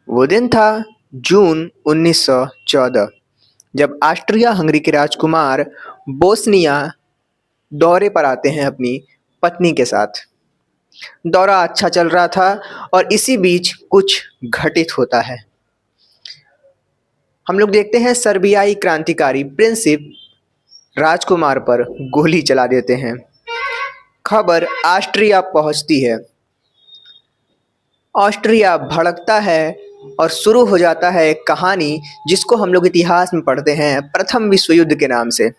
वो दिन था जून 1914 जब ऑस्ट्रिया हंगरी के राजकुमार बोस्निया दौरे पर आते हैं अपनी पत्नी के साथ। दौरा अच्छा चल रहा था और इसी बीच कुछ घटित होता है। हम लोग देखते हैं सर्बियाई क्रांतिकारी प्रिंसिप राजकुमार पर गोली चला देते हैं। खबर ऑस्ट्रिया पहुंचती है। ऑस्ट्रिया भड़कता है और शुरू हो जाता है एक कहानी जिसको हम लोग इतिहास में पढ़ते हैं प्रथम विश्व युद्ध के नाम से।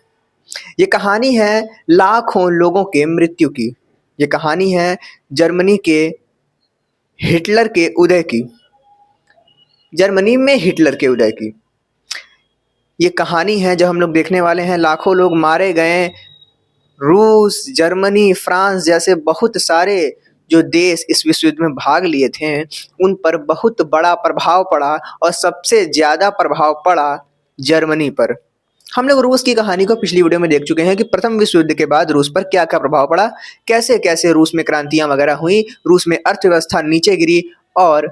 ये कहानी है लाखों लोगों के मृत्यु की। ये कहानी है जर्मनी के हिटलर के उदय की। जर्मनी में हिटलर के उदय की ये कहानी है जब हम लोग देखने वाले हैं लाखों लोग मारे गए। रूस, जर्मनी, फ्रांस जैसे बहुत सारे जो देश इस विश्व युद्ध में भाग लिए थे उन पर बहुत बड़ा प्रभाव पड़ा और सबसे ज़्यादा प्रभाव पड़ा जर्मनी पर। हम लोग रूस की कहानी को पिछली वीडियो में देख चुके हैं कि प्रथम विश्व युद्ध के बाद रूस पर क्या क्या प्रभाव पड़ा, कैसे कैसे रूस में क्रांतियां वगैरह हुई, रूस में अर्थव्यवस्था नीचे गिरी और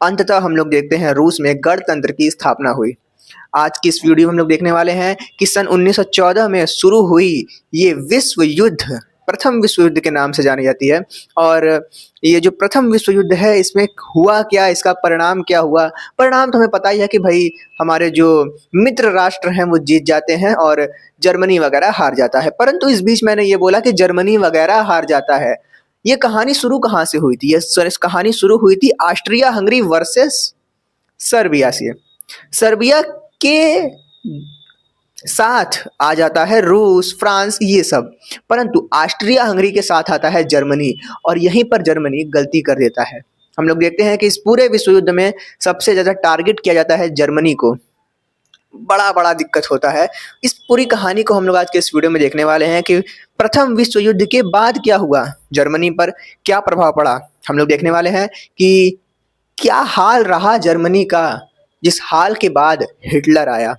अंततः हम लोग देखते हैं रूस में गणतंत्र की स्थापना हुई। आज की इस वीडियो में हम लोग देखने वाले हैं कि सन 1914 में शुरू हुई ये विश्व युद्ध प्रथम विश्व युद्ध के नाम से जानी जाती है। और ये जो प्रथम विश्व युद्ध है इसमें हुआ क्या, इसका परिणाम क्या हुआ। परिणाम तो हमें पता ही है कि भाई हमारे जो मित्र राष्ट्र हैं वो जीत जाते हैं और जर्मनी वगैरह हार जाता है। परंतु इस बीच मैंने ये बोला कि जर्मनी वगैरह हार जाता है। ये कहानी शुरू कहाँ से हुई थी? इस कहानी शुरू हुई थी ऑस्ट्रिया हंगरी वर्सेस सर्बिया से। सर्बिया के साथ आ जाता है रूस, फ्रांस, ये सब। परंतु ऑस्ट्रिया हंगरी के साथ आता है जर्मनी और यहीं पर जर्मनी गलती कर देता है। हम लोग देखते हैं कि इस पूरे विश्व युद्ध में सबसे ज़्यादा टारगेट किया जाता है जर्मनी को। बड़ा बड़ा दिक्कत होता है। इस पूरी कहानी को हम लोग आज के इस वीडियो में देखने वाले हैं कि प्रथम विश्व युद्ध के बाद क्या हुआ, जर्मनी पर क्या प्रभाव पड़ा। हम लोग देखने वाले हैं कि क्या हाल रहा जर्मनी का जिस हाल के बाद हिटलर आया।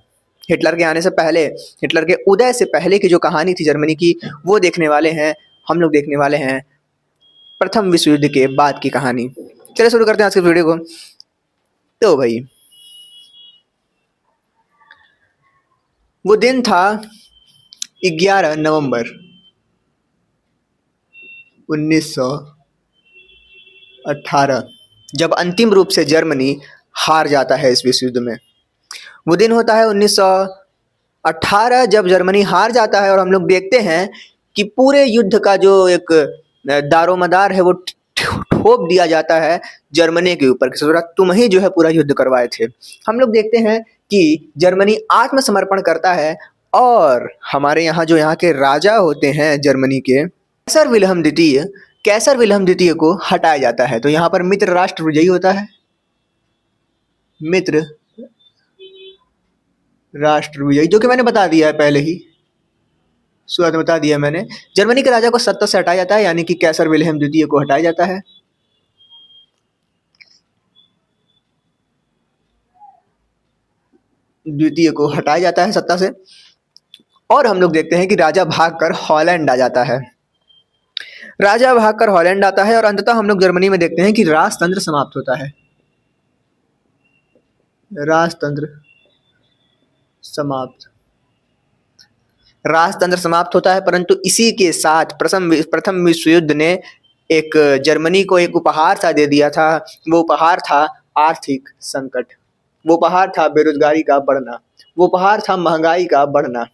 हिटलर के आने से पहले, हिटलर के उदय से पहले की जो कहानी थी जर्मनी की वो देखने वाले हैं। हम लोग देखने वाले हैं प्रथम विश्व युद्ध के बाद की कहानी। चलिए शुरू करते हैं आज के वीडियो को। तो भाई वो दिन था 11 नवंबर 1918 जब अंतिम रूप से जर्मनी हार जाता है इस विश्व युद्ध में। वो दिन होता है 1918 जब जर्मनी हार जाता है और हम लोग देखते हैं कि पूरे युद्ध का जो एक दारोमदार है वो ठोप दिया जाता है जर्मनी के ऊपर कि तुम ही जो है पूरा युद्ध करवाए थे। हम लोग देखते हैं कि जर्मनी आत्मसमर्पण करता है और हमारे यहाँ जो यहाँ के राजा होते हैं जर्मनी के कैसर विल्हम द्वितीय को हटाया जाता है। तो यहाँ पर मित्र राष्ट्र विजयी होता है। मित्र राष्ट्र विजयी जो कि मैंने बता दिया है पहले ही, शुरुआत में बता दिया मैंने। जर्मनी के राजा को सत्ता से हटाया जाता है यानी कि कैसर विल्हेम द्वितीय को हटाया जाता है। द्वितीय को हटाया जाता है सत्ता से और हम लोग देखते हैं कि राजा भागकर हॉलैंड आ जाता है। राजा भागकर हॉलैंड आता है और अंततः हम लोग जर्मनी में देखते हैं कि राजतंत्र समाप्त होता है। राजतंत्र समाप्त होता है। परंतु इसी के साथ प्रथम विश्व युद्ध ने एक जर्मनी को एक उपहार सा दे दिया था। वो उपहार था आर्थिक संकट, वो उपहार था बेरोजगारी का बढ़ना, वो उपहार था महंगाई का बढ़ना।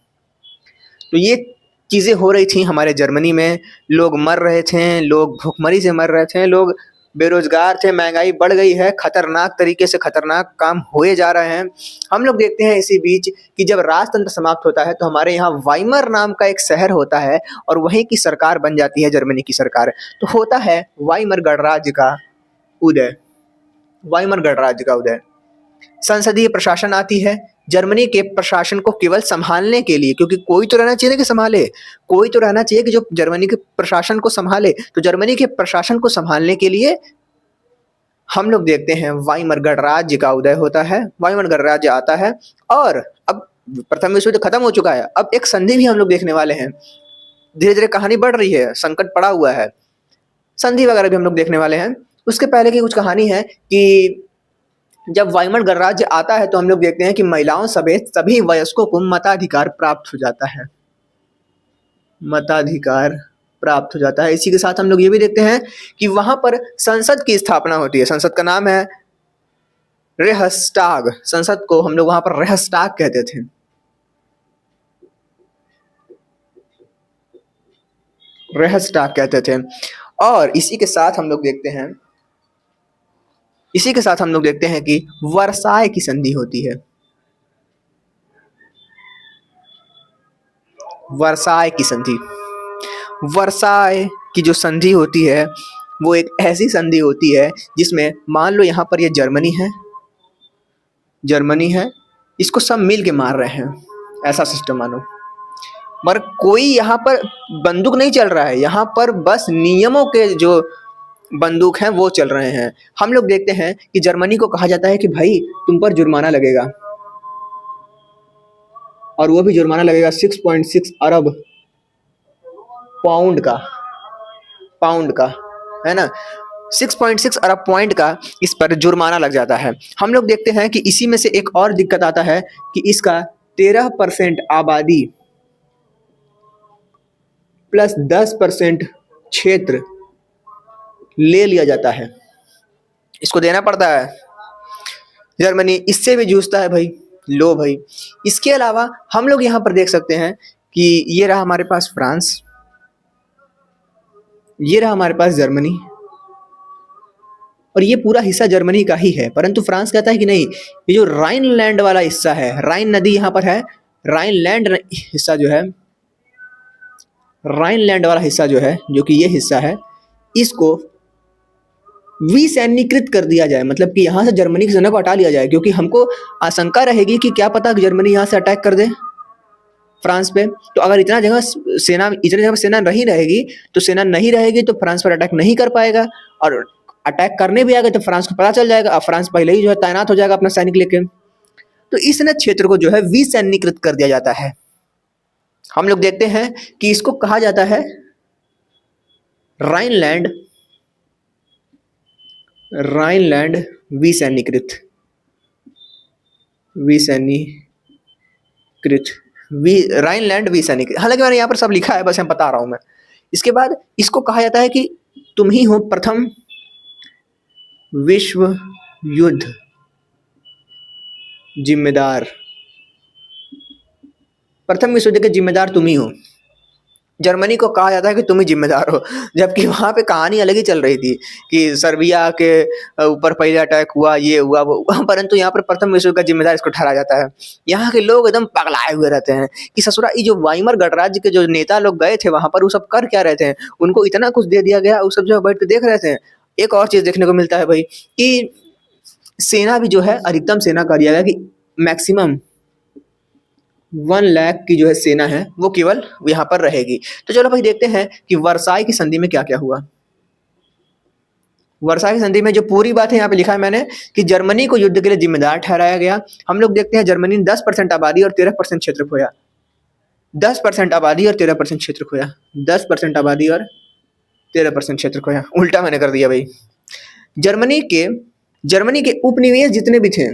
तो ये चीज़ें हो रही थी हमारे जर्मनी में। लोग मर रहे थे, लोग भूखमरी से मर रहे थे, लोग बेरोजगार थे, महंगाई बढ़ गई है, खतरनाक तरीके से खतरनाक काम हुए जा रहे हैं। हम लोग देखते हैं इसी बीच कि जब राजतंत्र समाप्त होता है तो हमारे यहाँ वाइमर नाम का एक शहर होता है और वहीं की सरकार बन जाती है जर्मनी की सरकार। तो होता है वाइमर गणराज्य का उदय। संसदीय प्रशासन आती है जर्मनी के प्रशासन को केवल संभालने के लिए, क्योंकि कोई तो रहना चाहिए कि संभाले, कोई तो रहना चाहिए कि जो जर्मनी के प्रशासन को संभाले। तो जर्मनी के प्रशासन को संभालने के लिए हम लोग देखते हैं वाइमर गणराज्य का उदय होता है। वाइमर गणराज्य आता है और अब प्रथम विश्व युद्ध खत्म हो चुका है। अब एक संधि भी हम लोग देखने वाले हैं। धीरे धीरे कहानी बढ़ रही है, संकट पड़ा हुआ है, संधि वगैरह भी हम लोग देखने वाले हैं। उसके पहले की कुछ कहानी है कि जब वाइमर गणराज्य आता है तो हम लोग देखते हैं कि महिलाओं समेत सभी वयस्कों को मताधिकार प्राप्त हो जाता है। मताधिकार प्राप्त हो जाता है। इसी के साथ हम लोग ये भी देखते हैं कि वहां पर संसद की स्थापना होती है। संसद का नाम है रेहस्टाग। संसद को हम लोग वहां पर रेहस्टाग कहते थे। रेहस्टाग कहते थे। और इसी के साथ हम लोग देखते हैं कि वर्साय की संधि होती है। वर्साय की संधि, वर्साय की जो संधि होती है वो एक ऐसी संधि होती है जिसमें मान लो यहाँ पर ये जर्मनी है, इसको सब मिल के मार रहे हैं, ऐसा सिस्टम मानो। मगर कोई यहाँ पर बंदूक नहीं चल रहा है, यहाँ पर बस नियमों के जो बंदूक हैं वो चल रहे हैं। हम लोग देखते हैं कि जर्मनी को कहा जाता है कि भाई तुम पर जुर्माना लगेगा, और वो भी जुर्माना लगेगा 6.6 अरब पाउंड का, है ना। 6.6 अरब पॉइंट का इस पर जुर्माना लग जाता है। हम लोग देखते हैं कि इसी में से एक और दिक्कत आता है कि इसका 13% आबादी प्लस 10% क्षेत्र ले लिया जाता है, इसको देना पड़ता है। जर्मनी इससे भी जूझता है भाई, लो भाई। इसके अलावा हम लोग यहाँ पर देख सकते हैं कि ये रहा हमारे पास फ्रांस, ये रहा हमारे पास जर्मनी, और ये पूरा हिस्सा जर्मनी का ही है। परंतु फ्रांस कहता है कि नहीं, ये जो राइनलैंड वाला हिस्सा है, राइन नदी यहाँ पर है, राइनलैंड हिस्सा जो है, राइनलैंड वाला हिस्सा जो है, जो कि ये हिस्सा है, इसको विसैन्यीकृत कर दिया जाए। मतलब कि यहाँ से जर्मनी की सेना को हटा लिया जाए, क्योंकि हमको आशंका रहेगी कि क्या पता कि जर्मनी यहाँ से अटैक कर दे फ्रांस पे। तो अगर इतनी जगह सेना नहीं रहेगी तो फ्रांस पर अटैक नहीं कर पाएगा, और अटैक करने भी आएगा तो फ्रांस को पता चल जाएगा, अब फ्रांस पहले ही जो है तैनात हो जाएगा अपना सैनिक लेके। तो इस क्षेत्र को जो है विसैन्यीकृत कर दिया जाता है। हम लोग देखते हैं कि इसको कहा जाता है राइनलैंड विसैन्यीकृत, राइनलैंड विसैन्यीकृत। हालांकि मैंने यहाँ पर सब लिखा है, बस मैं बता रहा हूं मैं। इसके बाद इसको कहा जाता है कि तुम ही हो प्रथम विश्व युद्ध जिम्मेदार, प्रथम विश्व युद्ध के जिम्मेदार तुम ही हो। जर्मनी को कहा जाता है कि तुम ही जिम्मेदार हो, जबकि वहां पे कहानी अलग ही चल रही थी कि सर्बिया के ऊपर पहले अटैक हुआ, ये हुआ वो हुआ, परंतु यहाँ पर प्रथम विश्व का जिम्मेदार इसको ठहराया जाता है। यहाँ के लोग एकदम पगलाए हुए रहते हैं कि ससुरा, ये जो वाइमर गणराज्य के जो नेता लोग गए थे वहां पर, वो सब कर क्या रहे थे, उनको इतना कुछ दे दिया गया, वो सब जो बैठ के देख रहे थे। एक और चीज देखने को मिलता है भाई कि सेना भी जो है, अधिकतम सेना कर दिया गया कि मैक्सिमम 1 लाख की जो है सेना है वो केवल यहाँ पर रहेगी। तो चलो भाई देखते हैं कि वर्साई की संधि में क्या क्या हुआ। वर्साई की संधि में जो पूरी बात है यहाँ पे लिखा है मैंने कि जर्मनी को युद्ध के लिए जिम्मेदार ठहराया गया। हम लोग देखते हैं जर्मनी ने 10% आबादी और 13% क्षेत्र खोया। 10% आबादी और 13% क्षेत्र खोया। 10% आबादी और 13% क्षेत्र खोया। उल्टा मैंने कर दिया भाई। जर्मनी के उपनिवेश जितने भी थे,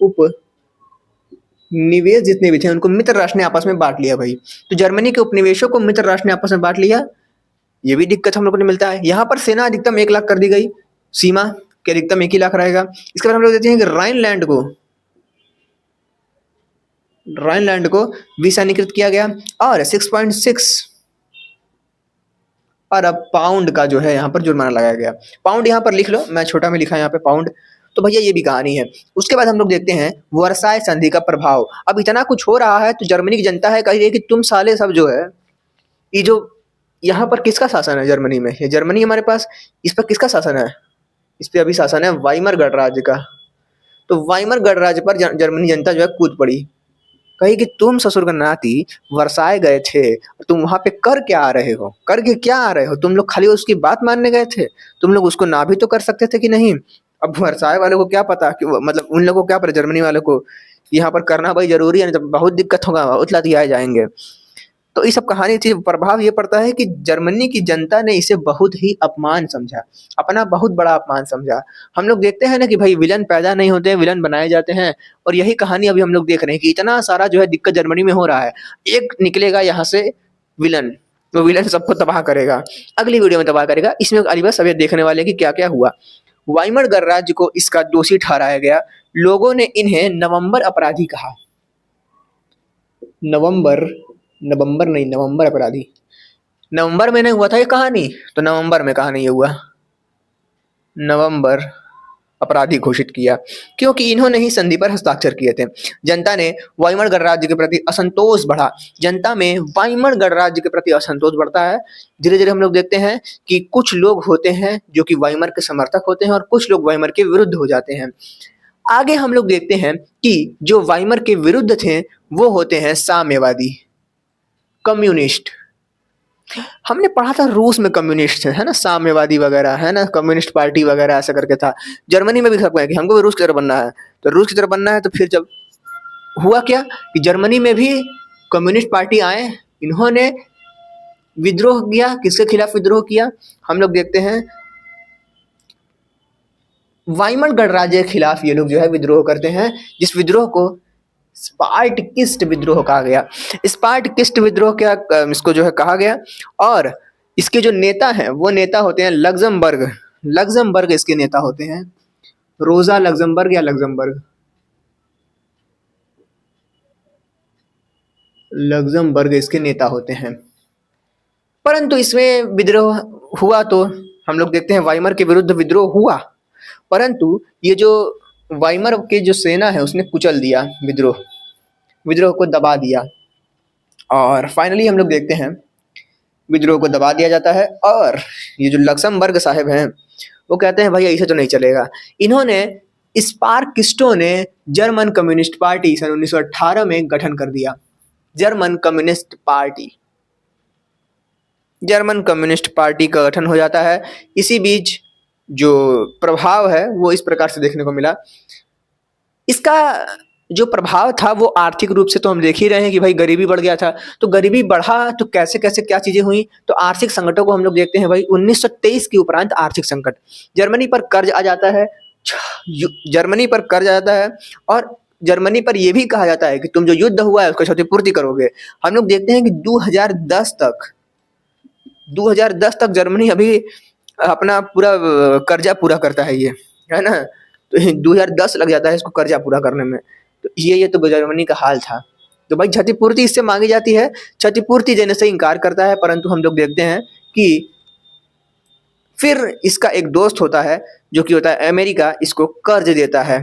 उपनिवेश जितने भी थे, उनको मित्र राष्ट्र ने आपस में बांट लिया भाई। तो जर्मनी के उपनिवेशों को मित्र राष्ट्र ने आपस में बांट लिया, ये भी दिक्कत हम लोग को मिलता है। यहाँ पर सेना अधिकतम 1 लाख कर दी गई, सीमा के अधिकतम 1 ही लाख रहेगा। इसके बाद हम लोग देखते हैं कि राइनलैंड को विसैन्यीकृत किया गया और 6.6 अरब पाउंड का जो है यहाँ पर जुर्माना लगाया गया। पाउंड यहाँ पर लिख लो, मैं छोटा में लिखा है यहाँ पे पाउंड। तो भैया ये भी कहानी है। उसके बाद हम लोग देखते हैं वर्साय संधि का प्रभाव। अब इतना कुछ हो रहा है तो जर्मनी की जनता है कह रही है कि तुम साले सब जो है, ये जो यहाँ पर किसका शासन है जर्मनी में, ये जर्मनी हमारे पास, इस पर किसका शासन है, इस पर अभी शासन है वाइमर गणराज्य का। तो वाइमर गणराज्य पर जर्मनी जनता जो है कूद पड़ी, कही कि तुम ससुर का नाती वर्साए गए थे, तुम वहां पे कर क्या आ रहे हो, करके क्या आ रहे हो, तुम लोग खाली उसकी बात मानने गए थे, तुम लोग उसको ना भी तो कर सकते थे कि नहीं। अब वर्साए वालों को क्या पता कि मतलब उन लोगों को क्या पता, जर्मनी वालों को यहाँ पर करना भाई जरूरी है, नहीं तो बहुत दिक्कत होगा, बहुत लतियाए जाएंगे। तो इस सब कहानी से प्रभाव ये पड़ता है कि जर्मनी की जनता ने इसे बहुत ही अपमान समझा, अपना बहुत बड़ा अपमान समझा। हम लोग देखते हैं ना कि भाई विलन पैदा नहीं होते हैं, विलन बनाए जाते हैं। और यही कहानी अभी हम लोग देख रहे हैं कि इतना सारा जो है दिक्कत जर्मनी में हो रहा है, एक निकलेगा यहाँ से विलन, वो विलन सबको तबाह करेगा, अगली वीडियो में तबाह करेगा। इसमें अभी बस अब ये देखने वाले कि क्या क्या हुआ। वाइमर गणराज्य को इसका दोषी ठहराया गया। लोगों ने इन्हें नवंबर अपराधी कहा। नवंबर नवंबर नहीं, नवंबर अपराधी। नवंबर में नहीं हुआ था ये कहानी, तो नवंबर में कहानी ये हुआ, नवंबर अपराधी घोषित किया, क्योंकि इन्होंने ही संधि पर हस्ताक्षर किए थे। जनता ने वाइमर गणराज्य के प्रति असंतोष बढ़ा। जनता में वाइमर गणराज्य के प्रति असंतोष बढ़ता है। धीरे धीरे हम लोग देखते हैं कि कुछ लोग होते हैं जो कि वाइमर के समर्थक होते हैं और कुछ लोग वाइमर के विरुद्ध हो जाते हैं। आगे हम लोग देखते हैं कि जो वाइमर के विरुद्ध थे वो होते हैं साम्यवादी, कम्युनिस्ट। हमने पढ़ा था रूस में कम्युनिस्ट है ना, साम्यवादी वगैरह है ना, कम्युनिस्ट पार्टी वगैरह ऐसा करके था। जर्मनी में भी सब कि हमको भी रूस की तरफ बनना है, तो रूस की तरफ बनना है। तो फिर जब हुआ क्या कि जर्मनी में भी कम्युनिस्ट पार्टी आए, इन्होंने विद्रोह किया। किसके खिलाफ विद्रोह किया? हम लोग देखते हैं वाइमर गणराज्य के खिलाफ ये लोग जो है विद्रोह करते हैं, जिस विद्रोह को स्पार्टकिस्ट विद्रोह कहा गया। स्पार्टकिस्ट विद्रोह क्या इसको जो है कहा गया। और इसके जो नेता हैं वो नेता होते हैं लग्जमबर्ग। लग्जमबर्ग इसके नेता होते हैं, रोजा लग्जमबर्ग या लग्जमबर्ग, लग्जमबर्ग इसके नेता होते हैं। परंतु इसमें विद्रोह हुआ तो हम लोग देखते हैं वाइमर के विरुद्ध विद्रोह हुआ, परंतु ये जो वाइमर के जो सेना है उसने कुचल दिया विद्रोह को दबा दिया। और फाइनली हम लोग देखते हैं विद्रोह को दबा दिया जाता है। और ये जो लक्समबर्ग साहब हैं वो कहते हैं भाई ऐसे तो नहीं चलेगा। इन्होंने स्पार्किस्टों ने जर्मन कम्युनिस्ट पार्टी सन 1918 में गठन कर दिया। जर्मन कम्युनिस्ट पार्टी का गठन हो जाता है। इसी बीच जो प्रभाव है वो इस प्रकार से देखने को मिला। इसका जो प्रभाव था वो आर्थिक रूप से तो हम देख ही रहे हैं कि भाई गरीबी बढ़ गया था। तो गरीबी बढ़ा तो कैसे कैसे क्या चीजें हुई, तो आर्थिक संकटों को हम लोग देखते हैं भाई। 1923 के उपरांत आर्थिक संकट, जर्मनी पर कर्ज आ जाता है, और जर्मनी पर यह भी कहा जाता है कि तुम जो युद्ध हुआ है उसका क्षतिपूर्ति करोगे। हम लोग देखते हैं कि 2010 तक जर्मनी अभी अपना पूरा कर्जा पूरा करता है, ये है ना। तो 2010 लग जाता है इसको कर्जा पूरा करने में। तो ये तो जर्मनी का हाल था। तो भाई क्षतिपूर्ति इससे मांगी जाती है, क्षतिपूर्ति देने से इनकार करता है। परंतु हम लोग देखते हैं कि फिर इसका एक दोस्त होता है जो कि होता है अमेरिका, इसको कर्ज देता है,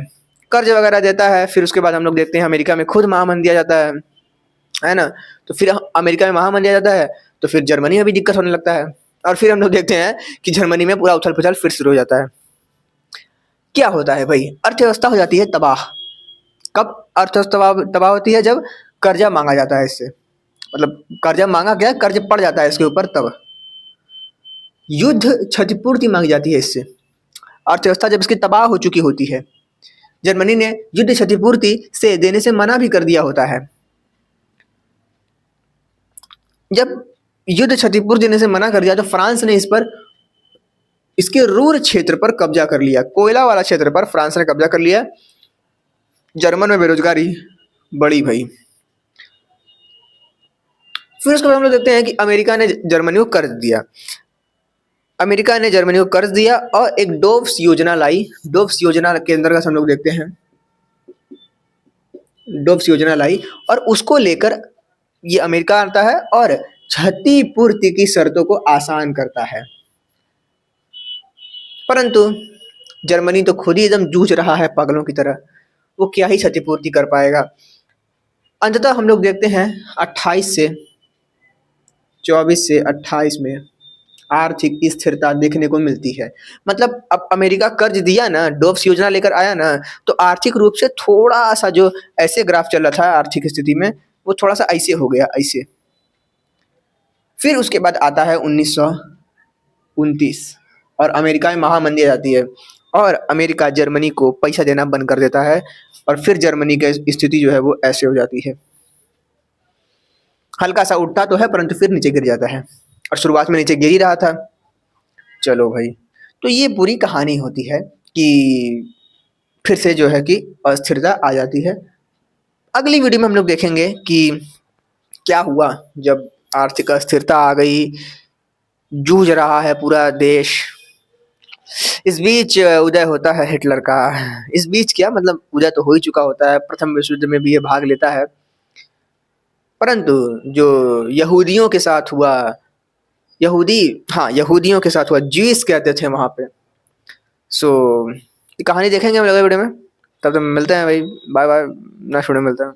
कर्ज वगैरह देता है। फिर उसके बाद हम लोग देखते हैं अमेरिका में खुद महामंदी दिया जाता है ना। तो फिर अमेरिका में महामंदी दिया जाता है, तो फिर जर्मनी में भी दिक्कत होने लगता है। और फिर हम लोग देखते हैं कि जर्मनी में पूरा उथल पुथल फिर शुरू हो जाता है। क्या होता है भाई? अर्थव्यवस्था हो जाती है तबाह। कब अर्थव्यवस्था तबाह होती है? जब कर्जा मांगा जाता है इससे, मतलब कर्जा मांगा क्या, कर्ज पड़ जाता है इसके ऊपर, तब युद्ध क्षतिपूर्ति मांगी जाती है इससे। अर्थव्यवस्था जब इसकी तबाह हो चुकी होती है, जर्मनी ने युद्ध क्षतिपूर्ति से देने से मना भी कर दिया होता है। जब युद्ध क्षतिपूर्ति देने से मना कर दिया तो फ्रांस ने इस पर, इसके रूर क्षेत्र पर कब्जा कर लिया, कोयला वाला क्षेत्र पर फ्रांस ने कब्जा कर लिया। जर्मन में बेरोजगारी बढ़ी भाई। फिर उसके बाद हम लोग देखते हैं कि अमेरिका ने जर्मनी को कर्ज दिया। और एक डोव्स योजना लाई। डोव्स योजना के अंतर्गत हम लोग देखते हैं डोव्स योजना लाई, और उसको लेकर ये अमेरिका आता है और क्षतिपूर्ति की शर्तों को आसान करता है। परंतु जर्मनी तो खुद ही एकदम जूझ रहा है पागलों की तरह, वो क्या ही क्षतिपूर्ति कर पाएगा। अंततः हम लोग देखते हैं 24 से 28 में आर्थिक स्थिरता देखने को मिलती है। मतलब अब अमेरिका कर्ज दिया ना, डोव्स योजना लेकर आया ना, तो आर्थिक रूप से थोड़ा सा जो ऐसे ग्राफ चल रहा था आर्थिक स्थिति में, वो थोड़ा सा ऐसे हो गया, ऐसे। फिर उसके बाद आता है 1929 और अमेरिका में महामंदी आ जाती है और अमेरिका जर्मनी को पैसा देना बंद कर देता है, और फिर जर्मनी की स्थिति जो है वो ऐसे हो जाती है। हल्का सा उठता तो है परंतु फिर नीचे गिर जाता है, और शुरुआत में नीचे गिर ही रहा था। चलो भाई, तो ये पूरी कहानी होती है कि फिर से जो है कि अस्थिरता आ जाती है। अगली वीडियो में हम लोग देखेंगे कि क्या हुआ जब आर्थिक अस्थिरता आ गई, जूझ रहा है पूरा देश। इस बीच उदय होता है हिटलर का। इस बीच क्या मतलब, उदय तो हो ही चुका होता है, प्रथम विश्व युद्ध में भी ये भाग लेता है, परंतु जो यहूदियों के साथ हुआ, यहूदी, हाँ यहूदियों के साथ हुआ, ज्यूस कहते थे वहां पे। सो ये कहानी देखेंगे हम अगले वीडियो में। तब तक मिलते हैं भाई, बाय बाय, नेक्स्ट वीडियो में मिलते हैं।